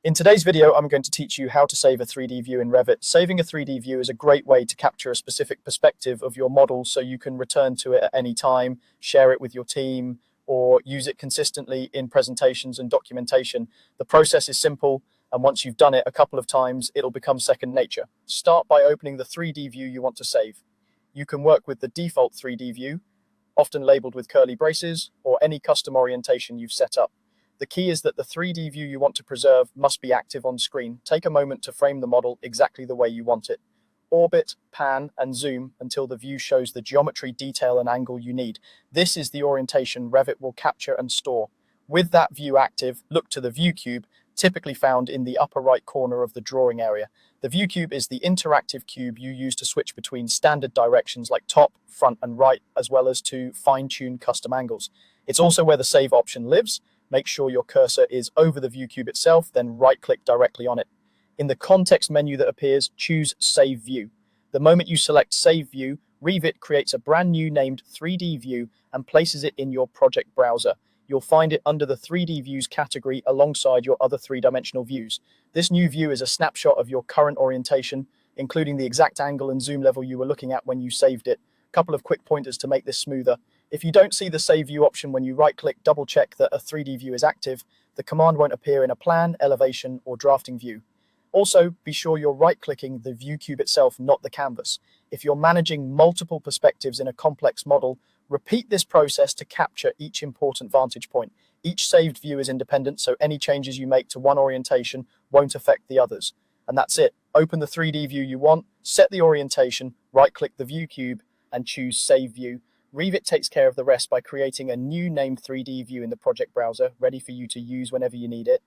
In today's video, I'm going to teach you how to save a 3D view in Revit. Saving a 3D view is a great way to capture a specific perspective of your model so you can return to it at any time, share it with your team, or use it consistently in presentations and documentation. The process is simple, and once you've done it a couple of times, it'll become second nature. Start by opening the 3D view you want to save. You can work with the default 3D view, often labeled with curly braces, or any custom orientation you've set up. The key is that the 3D view you want to preserve must be active on screen. Take a moment to frame the model exactly the way you want it. Orbit, pan, and zoom until the view shows the geometry, detail, and angle you need. This is the orientation Revit will capture and store. With that view active, look to the view cube, typically found in the upper right corner of the drawing area. The view cube is the interactive cube you use to switch between standard directions like top, front, and right, as well as to fine-tune custom angles. It's also where the save option lives. Make sure your cursor is over the view cube itself, then right-click directly on it. In the context menu that appears, choose Save View. The moment you select Save View, Revit creates a brand new named 3D view and places it in your project browser. You'll find it under the 3D views category alongside your other three-dimensional views. This new view is a snapshot of your current orientation, including the exact angle and zoom level you were looking at when you saved it. A couple of quick pointers to make this smoother. If you don't see the Save View option when you right-click, double-check that a 3D view is active. The command won't appear in a plan, elevation, or drafting view. Also, be sure you're right-clicking the view cube itself, not the canvas. If you're managing multiple perspectives in a complex model, repeat this process to capture each important vantage point. Each saved view is independent, so any changes you make to one orientation won't affect the others. And that's it. Open the 3D view you want, set the orientation, right-click the view cube, and choose Save View. Revit takes care of the rest by creating a new named 3D view in the project browser, ready for you to use whenever you need it.